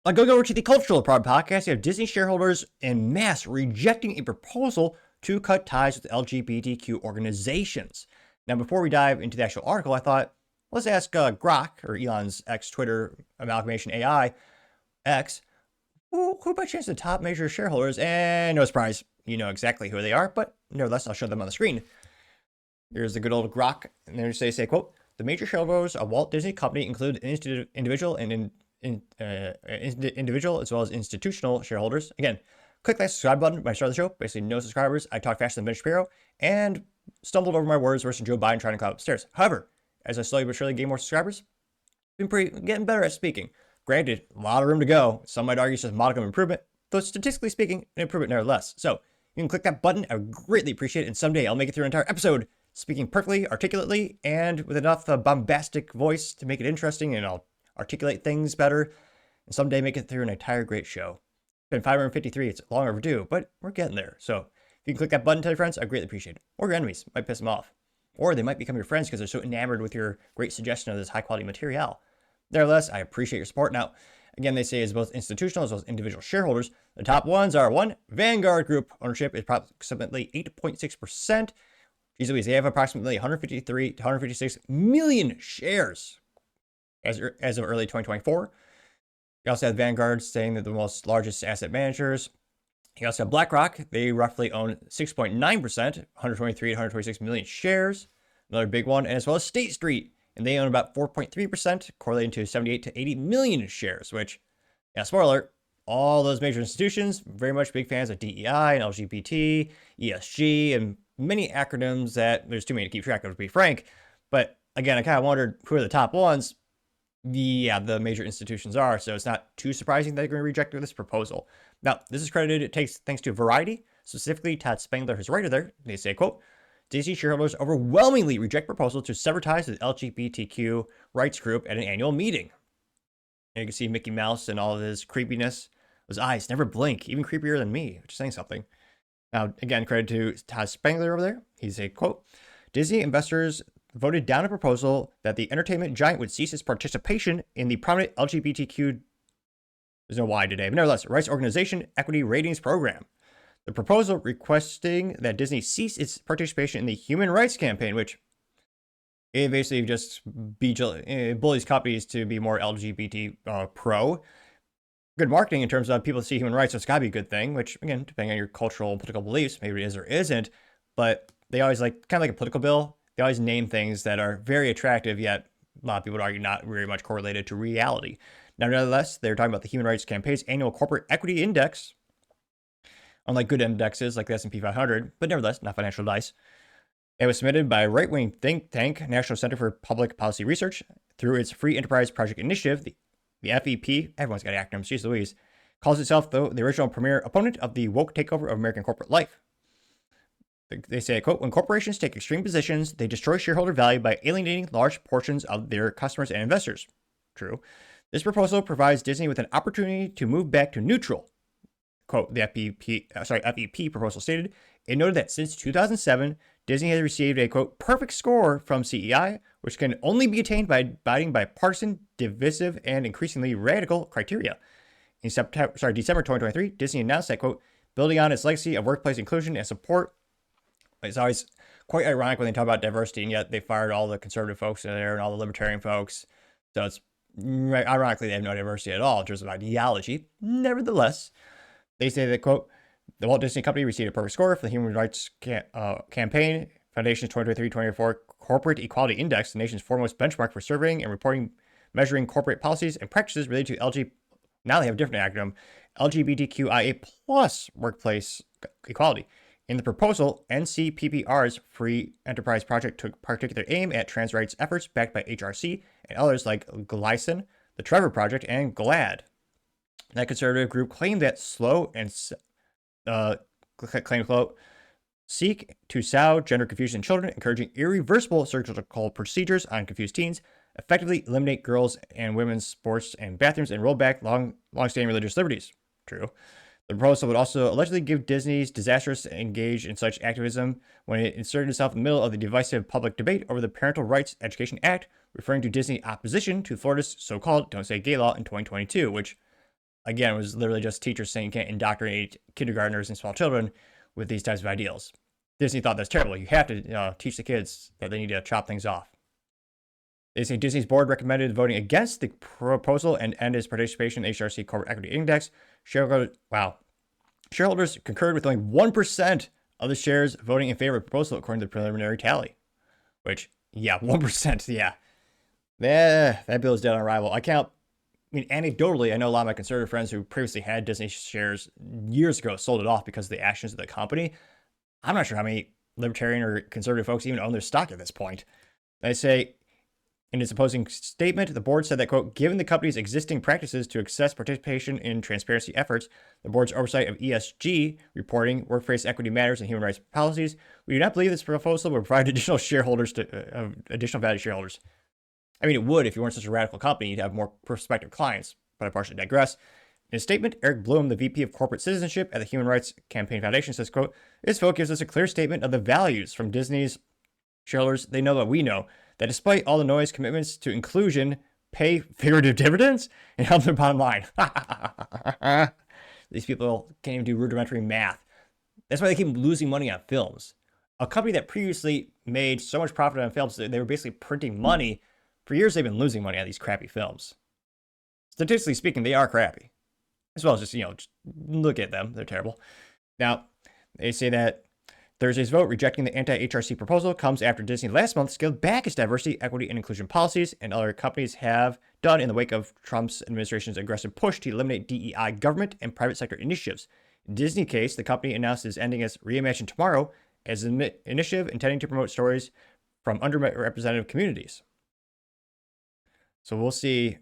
Going over to the Cultural Prod podcast, you have Disney shareholders en masse rejecting a proposal to cut ties with LGBTQ organizations. Now, before we dive into the actual article, I thought, let's ask Grok, or Elon's ex-Twitter amalgamation AI, X, who by chance the top major shareholders, and no surprise, you know exactly who they are, but nevertheless, I'll show them on the screen. Here's the good old Grok, and they say, quote, the major shareholders of Walt Disney Company include individual and individual as well as institutional shareholders. Again, click that subscribe button when I start the show. Basically, no subscribers. I talk faster than Ben Shapiro and stumbled over my words worse than Joe Biden trying to climb upstairs. However, as I slowly but surely gain more subscribers, getting better at speaking. Granted, a lot of room to go. Some might argue it's just modicum improvement, though statistically speaking, an improvement nevertheless. So you can click that button. I would greatly appreciate it. And someday I'll make it through an entire episode speaking perfectly, articulately, and with enough bombastic voice to make it interesting, and I'll articulate things better, and someday make it through an entire great show. It's been 553, it's long overdue, but we're getting there. So if you can click that button, tell your friends, I'd greatly appreciate it. Or your enemies, might piss them off. Or they might become your friends because they're so enamored with your great suggestion of this high quality material. Nevertheless, I appreciate your support. Now, again, they say as both institutional as well as individual shareholders. The top ones are one, Vanguard Group ownership is approximately 8.6%. Geez Louise, they have approximately 153 to 156 million shares as of early 2024. You also have Vanguard saying that the most largest asset managers. You also have BlackRock. They roughly own 6.9%, 123 to 126 million shares. Another big one, and as well as State Street. And they own about 4.3%, correlating to 78 to 80 million shares, which, yeah, spoiler alert, all those major institutions, very much big fans of DEI and LGBT, ESG, and many acronyms that there's too many to keep track of, to be frank. But again, I kind of wondered who are the top ones. Yeah, the major institutions are, so it's not too surprising that they're going to reject this proposal. Now, this is credited thanks to Variety, specifically Todd Spangler, his writer there. They say, quote, Disney shareholders overwhelmingly reject proposal to sever ties with LGBTQ rights group at an annual meeting. And you can see Mickey Mouse and all of his creepiness. His eyes never blink, even creepier than me, which is saying something. Now, again, credit to Todd Spangler over there. He's a quote, Disney investors voted down a proposal that the entertainment giant would cease its participation in the prominent LGBTQ, there's no Y today, but nevertheless, rights organization equity ratings program. The proposal requesting that Disney cease its participation in the Human Rights Campaign, which it basically just bullies companies to be more LGBT pro. Good marketing in terms of people see human rights, so it's got to be a good thing, which, again, depending on your cultural and political beliefs, maybe it is or isn't, but they always kind of like a political bill, they always name things that are very attractive, yet a lot of people would argue not very much correlated to reality. Now, nevertheless, they're talking about the Human Rights Campaign's annual corporate equity index, unlike good indexes like the S&P 500, but nevertheless, not financial advice. It was submitted by right-wing think tank National Center for Public Policy Research through its Free Enterprise Project Initiative, the FEP, everyone's got acronyms, geez Louise, calls itself, though, the original premier opponent of the woke takeover of American corporate life. They say, quote, when corporations take extreme positions, they destroy shareholder value by alienating large portions of their customers and investors. True. This provides Disney with an opportunity to move back to neutral. Quote, the FEP proposal stated, it noted that since 2007, Disney has received a, quote, perfect score from CEI, which can only be attained by abiding by partisan, divisive, and increasingly radical criteria. In December 2023, Disney announced that, quote, building on its legacy of workplace inclusion and support. It's always quite ironic when they talk about diversity, and yet they fired all the conservative folks in there and all the libertarian folks. So it's ironically they have no diversity at all in terms of ideology. Nevertheless, they say that, quote, the Walt Disney Company received a perfect score for the Human Rights Campaign Foundation's 2023-24 Corporate Equality Index, the nation's foremost benchmark for surveying and reporting, measuring corporate policies and practices related to now they have a different acronym, LGBTQIA plus workplace equality. In the proposal, NCPPR's Free Enterprise Project took particular aim at trans rights efforts backed by HRC and others like Glycin, the Trevor Project, and GLAAD. That conservative group claimed that seek to sow gender confusion in children, encouraging irreversible surgical procedures on confused teens, effectively eliminate girls' and women's sports and bathrooms, and roll back long-standing religious liberties. True. The proposal would also allegedly give Disney's disastrous engage in such activism when it inserted itself in the middle of the divisive public debate over the Parental Rights Education Act, referring to Disney's opposition to Florida's so-called Don't Say Gay law in 2022, which again, was literally just teachers saying you can't indoctrinate kindergartners and small children with these types of ideals. Disney thought that's terrible. You have to teach the kids that they need to chop things off. They say Disney's board recommended voting against the proposal and end its participation in the HRC Corporate Equity Index. Shareholders concurred with only 1% of the shares voting in favor of the proposal, according to the preliminary tally. Which, yeah, 1%, yeah. That bill is dead on arrival. Anecdotally, I know a lot of my conservative friends who previously had Disney shares years ago sold it off because of the actions of the company. I'm not sure how many libertarian or conservative folks even own their stock at this point. They say, in its opposing statement, the board said that, quote, given the company's existing practices to assess participation in transparency efforts, the board's oversight of ESG reporting, workplace equity matters, and human rights policies, we do not believe this proposal will provide additional value to shareholders. I mean, it would if you weren't such a radical company. You'd have more prospective clients, but I partially digress. In a statement, Eric Bloom, the VP of Corporate Citizenship at the Human Rights Campaign Foundation, says, quote, this vote gives us a clear statement of the values from Disney's shareholders. They know that we know that despite all the noise, commitments to inclusion pay figurative dividends and help their bottom line. These people can't even do rudimentary math. That's why they keep losing money on films. A company that previously made so much profit on films, they were basically printing money. For years, they've been losing money on these crappy films. Statistically speaking, they are crappy. As well as just look at them. They're terrible. Now, they say that Thursday's vote rejecting the anti-HRC proposal comes after Disney last month scaled back its diversity, equity, and inclusion policies, and other companies have done in the wake of Trump's administration's aggressive push to eliminate DEI government and private sector initiatives. In Disney's case, the company announced it's ending its Reimagine Tomorrow as an initiative intending to promote stories from underrepresented communities. So we'll see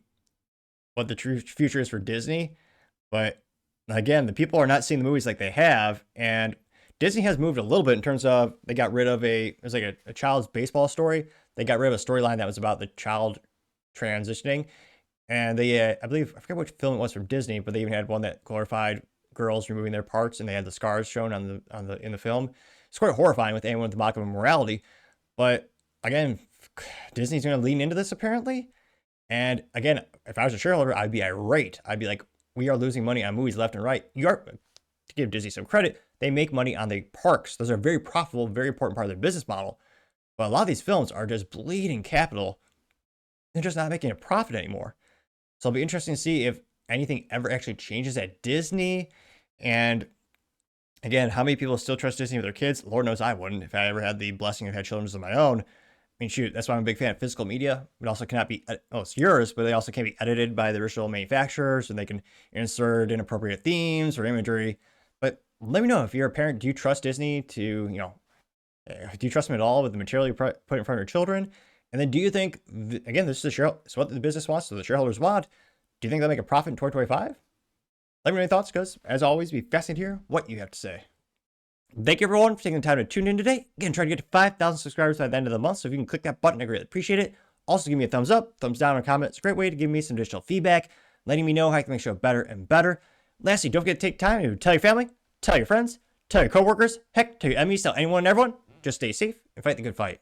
what the true future is for Disney. But again, the people are not seeing the movies like they have. And Disney has moved a little bit in terms of they got rid of it was like a child's baseball story. They got rid of a storyline that was about the child transitioning. And they, I forget which film it was from Disney, but they even had one that glorified girls removing their parts, and they had the scars shown in the film. It's quite horrifying with anyone with the modicum of morality. But again, Disney's going to lean into this apparently. And again, if I was a shareholder, I'd be irate. I'd be like, we are losing money on movies left and right. You are, to give Disney some credit, they make money on the parks. Those are very profitable, very important part of their business model. But a lot of these films are just bleeding capital. They're just not making a profit anymore. So it'll be interesting to see if anything ever actually changes at Disney. And again, how many people still trust Disney with their kids? Lord knows I wouldn't if I ever had the blessing of having children of my own. I mean, shoot, that's why I'm a big fan of physical media. It also cannot be, it's yours, but they also can't be edited by the original manufacturers, and they can insert inappropriate themes or imagery. But let me know if you're a parent, do you trust Disney to, do you trust them at all with the material you put in front of your children? And then do you think, again, this is what the business wants, so the shareholders want. Do you think they'll make a profit in 2025? Let me know your thoughts, because as always, be fascinated to hear what you have to say. Thank you everyone for taking the time to tune in today. Again, trying to get to 5,000 subscribers by the end of the month. So if you can click that button, I greatly appreciate it. Also, give me a thumbs up, thumbs down, or comment. It's a great way to give me some additional feedback, letting me know how I can make the show better and better. Lastly, don't forget to take time to tell your family, tell your friends, tell your coworkers, heck, tell your enemies, tell anyone and everyone. Just stay safe and fight the good fight.